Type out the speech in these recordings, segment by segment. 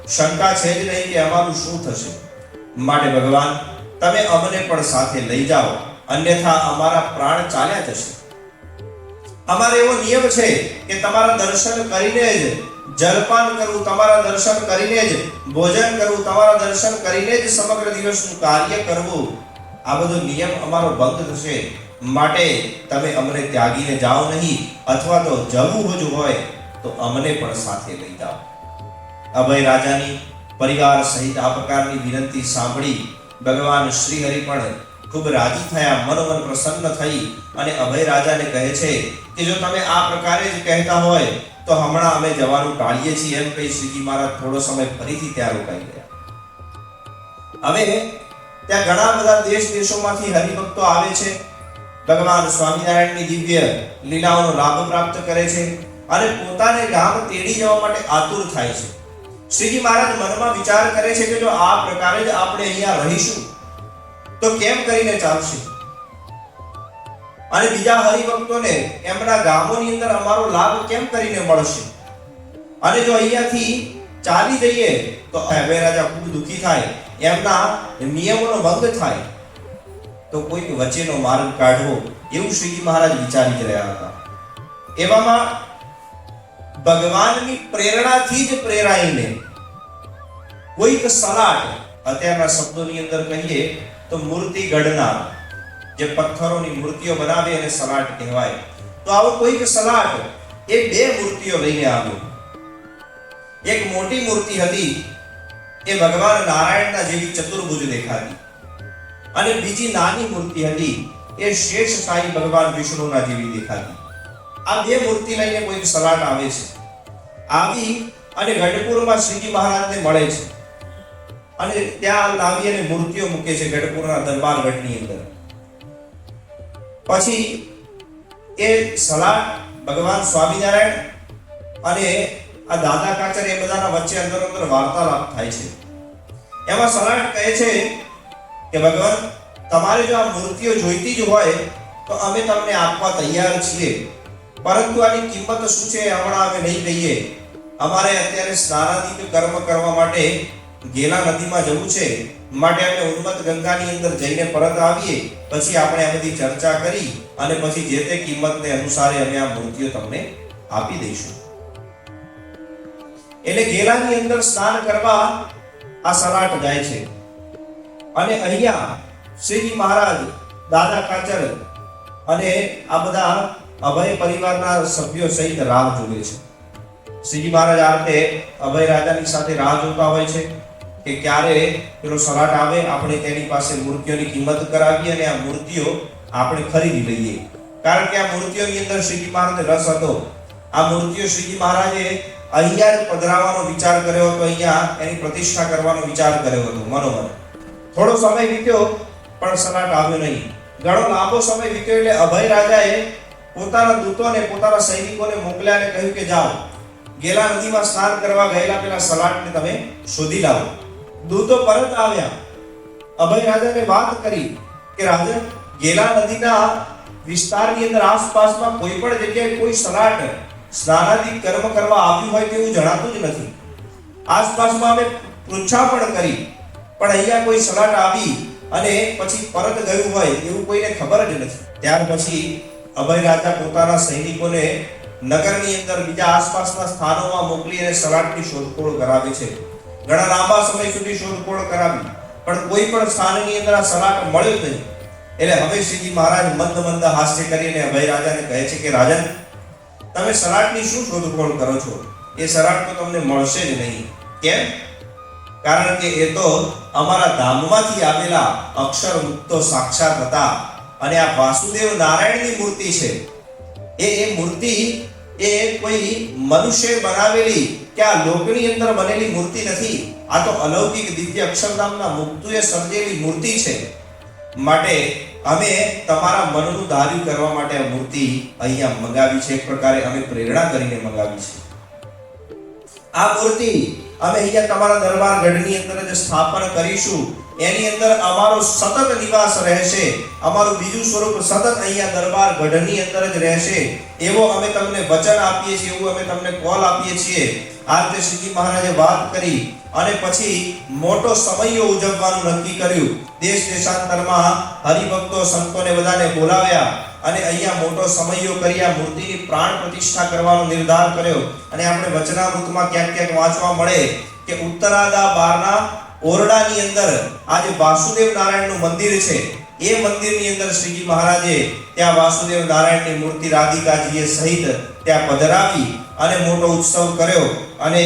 શંકા છે જ નહીં કે અમારું શું થશે. માટે ભગવાન તમે અમને પણ સાથે લઈ જાઓ, અન્યથા અમારા પ્રાણ ચાલ્યા જશે. અમારે એવો નિયમ છે કે તમારા દર્શન કરીને જ જલપાન કરવું, તમારા દર્શન કરીને જ ભોજન કરવું, તમારા દર્શન કરીને જ સમગ્ર દિવસનું કાર્ય કરવું. આ બધો નિયમ અમારો ભંગ થશે. માટે તમે અમને ત્યાગીને જાઓ નહીં, અથવા તો જવું જ હોય તો અમને પણ સાથે લઈ જાઓ. અભય રાજાની પરિવાર સહિત આ પ્રકારની વિનંતી સાંભળી ભગવાન શ્રી હરિ પણ ખૂબ રાજી થયા, મનોમન પ્રસન્ન થઈ અને અભય રાજાને કહે છે કે જો તમે આ પ્રકારે જ કહેતા હોય તો હમણાં અમે જવાનું ટાળીએ છીએ. એમ કહી શ્રીજી મહારાજ થોડો સમય ફરીથી ત્યાં રોકાઈ ગયા. હવે ત્યાં ઘણા બધા દેશોમાંથી હરિભક્તો આવે છે, ભગવાન સ્વામિનારાયણની દિવ્ય લીલાઓનો લાભ પ્રાપ્ત કરે છે અને પોતાને ગામ તેડી જવા માટે આતુર થાય છે. શ્રીજી મહારાજ મનમાં વિચાર કરે છે કે જો આ પ્રકારે જ આપણે અહીંયા રહીશું તો કેમ કરીને ચાલશે, અને બીજા હરિભક્તોને એમના ગામોની અંદર અમારો લાભ કેમ કરીને મળશે. અને જો અહીંયાથી ચાલી જઈએ તો અભય રાજા ખૂબ દુઃખી થાય, એમના નિયમોનો ભંગ થાય, તો કોઈક વચ્ચેનો માર્ગ કાઢવો એવું શ્રીજી મહારાજ વિચારી રહ્યા હતા. એવામાં ભગવાનની પ્રેરણાથી જ પ્રેરાઈને કોઈક સલાટ, અત્યારના શબ્દોની અંદર કહીએ તો મૂર્તિ ગઢનાર, જે પથ્થરોની મૂર્તિઓ બનાવે એને સલાટ કહેવાય, તો આવો કોઈક સલાટ એ બે મૂર્તિઓ લઈને આવ્યો. એક મોટી મૂર્તિ હતી એ ભગવાન નારાયણના જેવી ચતુર્ભુજ દેખાતી, અને બીજી નાની મૂર્તિ હતી એ શેષ સાઈ ભગવાન વિષ્ણુના જેવી દેખાતી. આ બે મૂર્તિ લઈને કોઈક સલાટ આવે છે. આવી અને ગઢપુરમાં શ્રીજી મહારાજને મળે છે અને ત્યાં લાવી અને મૂર્તિઓ મૂકે છે ગઢપુરના દરબાર ગઢની અંદર. પછી એ સલાટ ભગવાન સ્વામિનારાયણ અને આ દાદા કાચર એ બધાના વચ્ચે અંદર વાર્તાલાપ થાય છે. એમાં સલાટ કહે છે કે ભગવાન તમારે જો આ મૂર્તિઓ જોઈતી જ હોય તો અમે તમને આપવા તૈયાર છીએ, પરંતુ આની કિંમત શું છે હમણાં અમે નહીં કહીએ. અમારે અત્યારે સ્નાનાદિક કર્મ કરવા માટે ગેલા નદીમાં જવું છે, માટે અમે ઉન્મત્ત ગંગાની અંદર જઈને પરત આવીએ, પછી આપણે આ બધી ચર્ચા કરી અને પછી જે તે કિંમતને અનુસારે અમે આ મૂર્તિઓ તમને આપી દઈશું. એટલે ગેલાની અંદર સ્નાન કરવા આ સલાટ જાય છે અને અહીંયા શ્રીજી મહારાજ, દાદા કાચર અને આ બધા અભય પરિવારના સભ્યો સહિત રાહ જોવે છે. શ્રીજી મહારાજ આ રીતે અભય રાજાની સાથે રાહ જોતા હોય છે કે ક્યારે પેલો સલાટ આવે, આપણે તેની પાસે મૂર્તિઓની કિંમત કરાવીએ અને આ મૂર્તિઓ આપણે ખરીદી લઈએ. કારણ કે આ મૂર્તિઓની અંદર શ્રીજી મહારાજને રસ હતો. આ મૂર્તિઓ શ્રીજી મહારાજે અહીંયા જ પધરાવવાનો વિચાર કર્યો હતો, અહીંયા એની પ્રતિષ્ઠા કરવાનો વિચાર કર્યો હતો મનોમન. થોડો સમય વીત્યો પણ સલાટ આવ્યો નહીં. ઘણો લાંબો સમય વીત્યો એટલે અભય રાજાએ પોતાના દૂતોને, પોતાના સૈનિકોને મોકલ્યા અને કહ્યું કે જાઓ, ગેલા નદીમાં સ્નાન કરવા ગયેલા પેલા સલાટને તમે શોધી લાવો. દૂતો પરત આવ્યા, અભય રાજાને વાત કરી કે રાજન, ગેલા નદીના વિસ્તારની અંદર આસપાસમાં કોઈ પણ જગ્યાએ કોઈ સલાટ સ્નાનાદિક કર્મ કરવા આવ્યું હોય તેવું જણાતું જ નથી. આસપાસમાં અમે પૃચ્છા પણ કરી, પણ અહીંયા કોઈ સલાટ આવી અને પછી પરત ગયું હોય એવું કોઈને ખબર જ નથી. ત્યાર પછી અભય રાજા પોતાના સૈનિકોને નગરની અંદર બીજા આસપાસના સ્થાનોમાં મોકલી અને સલાટની શોધખોળ કરાવે છે. ઘણા લાંબા સમય સુધી શોધખોળ કરાવી, પણ કોઈ પણ સ્થાનની અંદર આ સલાટ મળ્યો નહીં. એટલે હવે શ્રીજી મહારાજ મંદ મંદ હાસ્ય કરીને અભય રાજાને કહે છે કે રાજન, તમે સલાટની શું શોધખોળ કરો છો? એ સલાટ તો તમને મળશે જ નહીં. કેમ? કારણ કે એ તો અમારા ધામમાંથી આવેલા અક્ષર મુક્તો સાક્ષાત હતા, અને આ વાસુદેવ નારાયણની મૂર્તિ છે. એ મૂર્તિ એ કોઈ મનુષ્ય બનાવેલી કે આ લોકની અંદર બનેલી મૂર્તિ નથી. આ તો અલૌકિક દિવ્ય અક્ષરધામના મુક્તોએ સર્જેલી મૂર્તિ છે. માટે અમે તમારા મનનું ધાર્યું કરવા માટે આ મૂર્તિ અહીંયા મંગાવી છે. એક પ્રકારે અમે પ્રેરણા કરીને મંગાવી છે. આ મૂર્તિ અમે અહીંયા તમારા દરબાર ગઢની અંદર જ સ્થાપન કરીશું. એની અંદર અમારો સતત નિવાસ રહેશે. અમારું બીજું સ્વરૂપ સતત અહીંયા દરબાર ગઢની અંદર જ રહેશે. એવો અમે તમને વચન આપીએ છીએ, એવું અમે તમને કોલ આપીએ છીએ. આ રીતે શ્રીજી મહારાજે વાત કરી અને પછી મોટો સમયો ઉજવવાનું નક્કી કર્યું. દેશ દેશાંતરમાં હરિભક્તો સંતોને બધાને બોલાવ્યા અને અહીંયા મોટો સમયો કરી આ મૂર્તિની પ્રાણ પ્રતિષ્ઠા કરવાનો નિર્ધાર કર્યો. અને આપણે વચનામૃતમાં ક્યાંક ક્યાંક વાંચવા મળે કે ઉત્તરાદા બારના ઓરડાની અંદર આજે વાસુદેવ નારાયણનું મંદિર છે. એ મંદિરની અંદર શ્રીજી મહારાજે ત્યાં વાસુદેવ નારાયણની મૂર્તિ રાધિકાજીએ સહિત ત્યાં પધરાવી અને મોટો ઉત્સવ કર્યો. અને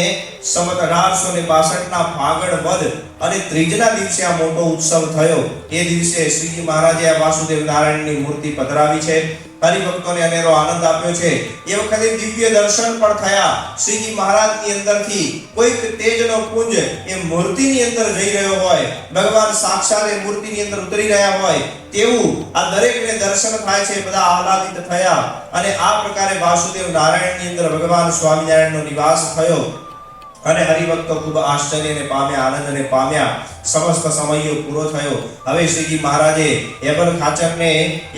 સંવત 1862 ના ફાગણ વદ અને ત્રીજના દિવસે આ મોટો ઉત્સવ થયો. એ દિવસે શ્રીજી મહારાજે આ વાસુદેવ નારાયણની મૂર્તિ પધરાવી છે. હરિભક્તોને અનેરો આનંદ આપ્યો છે. એ વખતે દિવ્ય દર્શન પણ થયા. શ્રીજી મહારાજની અંદરથી કોઈક તેજનો પુંજ એ મૂર્તિની અંદર જઈ રહ્યો હોય, ભગવાન સાક્ષાત એ મૂર્તિની અંદર ઉતરી રહ્યા હોય તેવું આ દરેકને દર્શન થાય છે. બધા આહલાદિત થયા અને આ પ્રકારે વાસુદેવ નારાયણની અંદર ભગવાન સ્વામિનારાયણનો નિવાસ થયો. અને હરિભક્તો ખૂબ આશ્ચર્યને પામ્યા, આનંદને પામ્યા. સમસ્ત સમયો પૂરો થયો. હવે શ્રીજી મહારાજે એબલ ખાચરને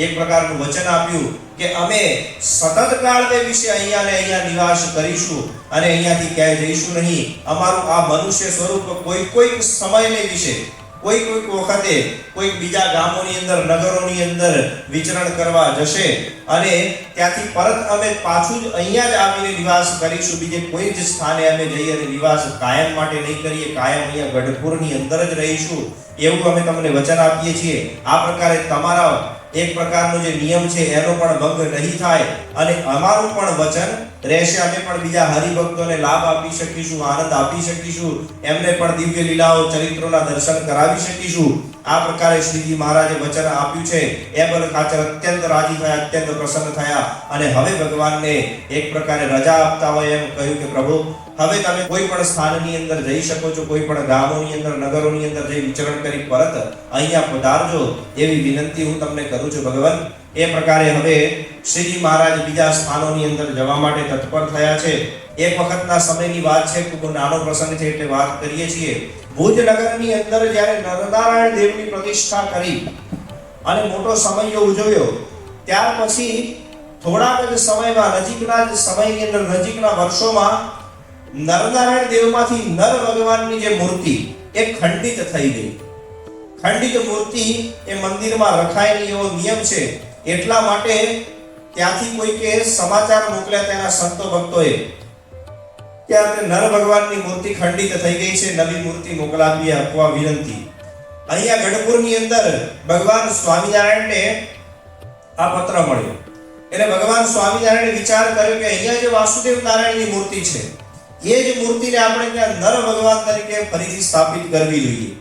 એક પ્રકારનું વચન આપ્યું કે અમે સતત કાળ તે વિશે અહીંયા ને અહીંયા નિવાસ કરીશું અને અહીંયાથી ક્યાંય જઈશું નહીં. અમારું આ મનુષ્ય સ્વરૂપ કોઈક સમયને વિશે કોઈક વખતે કોઈક બીજા ગામોની અંદર, નગરોની અંદર વિચરણ કરવા જશે અને ત્યાંથી પરત અમે પાછું જ અહીંયા જ આવીને નિવાસ કરીશું. બીજે કોઈ જ સ્થાને અમે જઈ અને નિવાસ કાયમ માટે નહીં કરીએ. કાયમ અહીંયા ગઢપુરની અંદર જ રહીશું એવું અમે તમને વચન આપીએ છીએ. આ પ્રકારે તમારા એક પ્રકારનો જે નિયમ છે એનો પણ ભંગ નહીં થાય અને અમારું પણ વચન રહેશે. અમે પણ બીજા હરિભક્તોને લાભ આપી શકીશું, આનંદ આપી શકીશું, એમને પણ દિવ્ય લીલાઓ, ચરિત્રોના દર્શન કરાવી શકીશું. આ પ્રકારે શ્રીજી મહારાજે વચન આપ્યું છે. એબલ ખાચર અત્યંત રાજી થયા, અત્યંત પ્રસન્ન થયા અને હવે ભગવાનને એક પ્રકારે રજા આપતા હોય એમ કહ્યું કે પ્રભુ હવે તમે કોઈ પણ સ્થાનની અંદર જઈ શકો છો, કોઈ પણ ગામોની અંદર, નગરોની અંદર જઈ વિચરણ કરી પરત અહીંયા પધારજો એવી વિનંતી હું તમને કરું છું ભગવાન. એ પ્રકારે હવે શ્રીજી મહારાજ બીજા સ્થાનોની અંદર જવા માટે તત્પર થયા છે. એક વખતના સમયની વાત છે, ખૂબ નાનો પ્રસંગ છે એટલે વાત કરીએ છીએ. ભુજ નગરની અંદર જ્યારે નરનારાયણ દેવની પ્રતિષ્ઠા કરી અને મોટો સમયો ઉજવ્યો ત્યાર પછી થોડાક જ સમયમાં, નજીકના જ સમયની અંદર, નજીકના વર્ષોમાં નરનારાયણ દેવમાંથી નર ભગવાનની જે મૂર્તિ એ ખંડિત થઈ ગઈ. ખંડિત મૂર્તિ એ મંદિરમાં રખાય નહીં એવો નિયમ છે. એટલા માટે ત્યાંથી કોઈકે સમાચાર મોકલ્યા તેના સંતો ભક્તોએ કે નર ભગવાનની મૂર્તિ ખંડિત થઈ ગઈ છે, નવી મૂર્તિ મોકલાવી આપવા વિનંતી. અહીંયા ગઢપુરની અંદર ભગવાન સ્વામિનારાયણને આ પત્ર મળ્યો. એટલે ભગવાન સ્વામિનારાયણે વિચાર કર્યો કે અહીંયા જે વાસુદેવ નારાયણની મૂર્તિ છે એ જ મૂર્તિને આપણે ત્યાં નર ભગવાન તરીકે ફરીથી સ્થાપિત કરવી જોઈએ.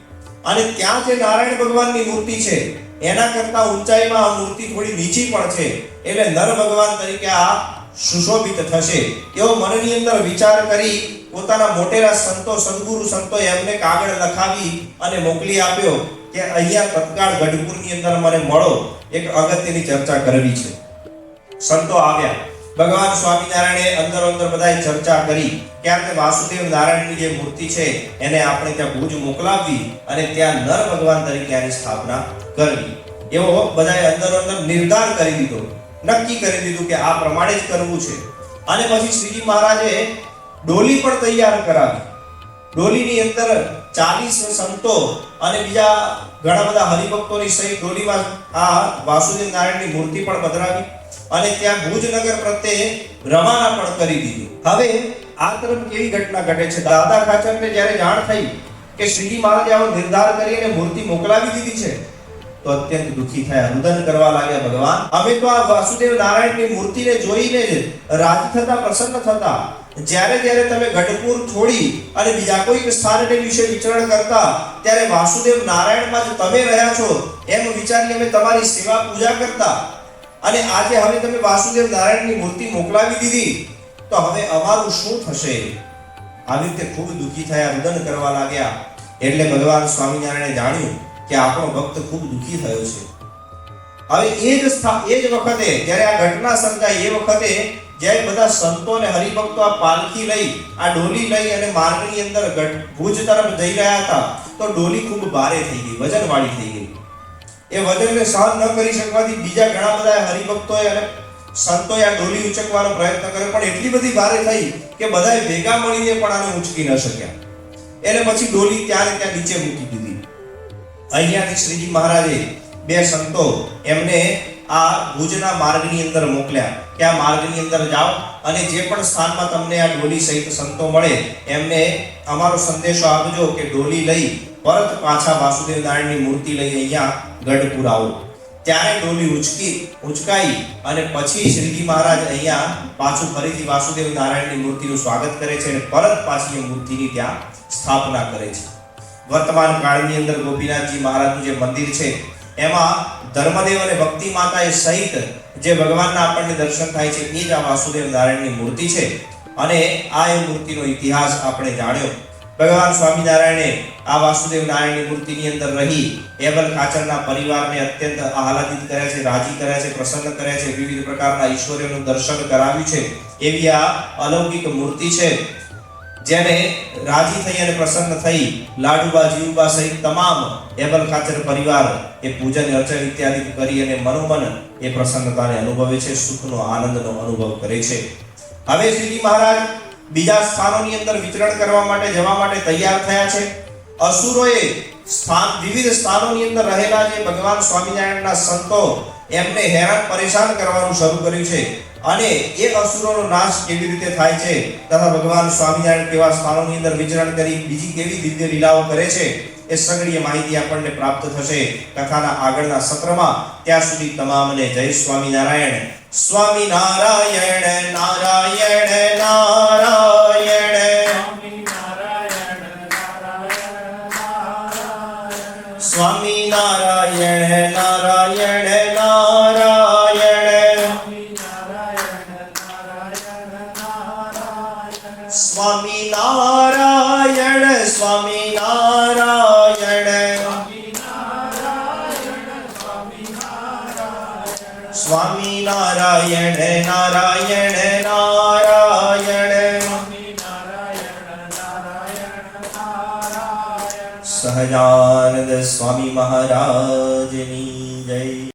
અને ત્યાં જે નારાયણ ભગવાનની મૂર્તિ છે એના કરતા ઊંચાઈમાં આ મૂર્તિ થોડી નીચી પણ છે, એટલે નર ભગવાન તરીકે આ સુશોભિત થશે એવો મનની અંદર વિચાર કરી પોતાના મોટેરા સંતો, સદગુરુ સંતો એમને કાગળ લખાવી અને મોકલી આપ્યો કે અહીંયા તત્કાળ ગઢપુરની અંદર મને મળો, એક અગત્યની ચર્ચા કરવી છે. સંતો આવ્યા. ભગવાન સ્વામિનારાયણે અંદર બધાએ ચર્ચા કરી કે આપણે વાસુદેવ નારાયણની જે મૂર્તિ છે એને આપણે ત્યાં ભુજ મોકલાવી અને ત્યાં નર ભગવાન તરીકે આની સ્થાપના કરવી એવો બધાએ અંદર નિર્ધાર કરી દીધો, નક્કી કરી દીધું કે આ પ્રમાણે જ કરવું છે. અને પછી શ્રીજી મહારાજે ડોલી પણ તૈયાર કરાવી. ડોલીની અંદર 40 સંતો અને બીજા ઘણા બધા હરિભક્તોની સહિત ડોલીમાં આ વાસુદેવ નારાયણની મૂર્તિ પણ પધરાવી અને ત્યાં ભુજનગર પ્રત્યે રવાના પણ કરી દીધી. હવે આ તરફ કેવી ઘટના ઘટે છે. દાદા ખાચરને જ્યારે જાણ થઈ કે શ્રીજી મહારાજે આવો નિર્ધાર કરીને મૂર્તિ મોકલાવી દીધી છે તો અત્યંત દુખી થયા, રુદન કરવા લાગ્યા. ભગવાન અમે તો આ વાસુદેવ નારાયણની મૂર્તિને જોઈને રાજી થતા, પ્રસન્ન થતા, જ્યારે તમે ગઢપુર છોડી અને બીજા કોઈક સ્થાનને વિશે વિચરણ કરતા ત્યારે વાસુદેવ નારાયણમાં જ તમે રહ્યા છો એમ વિચારી અમે તમારી સેવા પૂજા કરતા. અને આજે હવે તમે વાસુદેવ નારાયણની મૂર્તિ મોકલાવી દીધી તો હવે અમારું શું થશે? આવી રીતે ખૂબ દુખી થયા, રુદન કરવા લાગ્યા. એટલે ભગવાન સ્વામિનારાયણે જાણ્યું કે આપણો ભક્ત ખૂબ દુખી થયો છે. હવે એ જ વખતે જ્યારે આ ઘટના સર્જાઈ એ વખતે જ્યારે બધા સંતો અને હરિભક્તો આ પાલખી લઈ, આ ડોલી લઈ અને માર્ગની અંદર ભુજ તરફ જઈ રહ્યા હતા તો ડોલી ખૂબ ભારે થઈ ગઈ, વજનવાળી થઈ ગઈ. એ વજનને સહન ન કરી શકવાથી બીજા ઘણા બધા હરિભક્તોએ અને સંતોએ આ ડોલી ઉંચકવાનો પ્રયત્ન કર્યો પણ એટલી બધી ભારે થઈ કે બધાએ ભેગા મળીને પણ આને ઉંચકી ન શક્યા. એટલે પછી ડોલી ત્યાં ને ત્યાં નીચે મૂકી દીધી. અહીંયાથી શ્રીજી મહારાજે બે સંતો એમને આ ભુજના માર્ગની અંદર મોકલ્યા કે આ માર્ગની અંદર જાઓ અને જે પણ સ્થાનમાં તમને આ ડોલી સહિત સંતો મળે એમને અમારો સંદેશો આપજો કે ડોલી લઈ પરત પાછા વાસુદેવ નારાયણની મૂર્તિ લઈ અહીંયા ગઢપુર આવો. ત્યારે ડોલી ઉચકાઈ અને પછી શ્રીજી મહારાજ અહીંયા પાછું ફરીથી વાસુદેવ નારાયણની મૂર્તિનું સ્વાગત કરે છે અને પરત પાછી એ મૂર્તિની ત્યાં સ્થાપના કરે છે. વર્તમાન કાળની અંદર ગોપીનાથજી મહારાજનું જે મંદિર છે એમાં ધર્મદેવ અને ભક્તિ માતાએ સહિત જે ભગવાનના આપણને દર્શન થાય છે એ જ આ વાસુદેવ નારાયણની મૂર્તિ છે. અને આ એ મૂર્તિનો ઇતિહાસ આપણે જાણ્યો. ભગવાન સ્વામિનારાયણે આ વાસુદેવ નારાયણની મૂર્તિની અંદર રહી એબલ ખાચરના પરિવારને અત્યંત આહલાદિત કર્યા છે, રાજી કર્યા છે, પ્રસન્ન કર્યા છે, વિવિધ પ્રકારના ઈશ્વરીઓનું દર્શન કરાવ્યું છે. એવી આ અલૌકિક મૂર્તિ છે જેને રાજી થઈ અને પ્રસન્ન થઈ લાડુબા જીવબા સહિત તમામ એબલ ખાચર પરિવાર એ પૂજન અર્ચન ઇત્યાદિ કરી અને મનોમન એ પ્રસન્નતાને અનુભવે છે, સુખનો આનંદનો અનુભવ કરે છે. હવે શ્રીજી મહારાજ બીજા સ્થાનોની અંદર વિચરણ કરવા માટે જવા માટે તૈયાર થયા છે. અસુરોએ વિવિધ સ્થાનોની અંદર રહેલા જે ભગવાન સ્વામિનારાયણના સંતો એમને હેરાન પરેશાન કરવાનું શરૂ કર્યું છે અને એ અસુરોનો નાશ કેવી રીતે થાય છે તથા ભગવાન સ્વામિનારાયણ કેવા સ્થાનોની અંદર વિચરણ કરી બીજી કેવી દિવ્ય લીલાઓ કરે છે એ સઘળી માહિતી આપણને પ્રાપ્ત થશે કથાના આગળના સત્રમાં. ત્યાં સુધી તમામને જય સ્વામિનારાયણ. સ્વામિનારાયણ નારાયણ નારાયણ સ્વામિનારાયણ નારાયણ નારાયણ સ્વામિનારાયણ સ્વામિનારાયણ સ્વામિનારાયણ નારાયણ નારાયણ સહજાનંદ સ્વામી મહારાજની જય.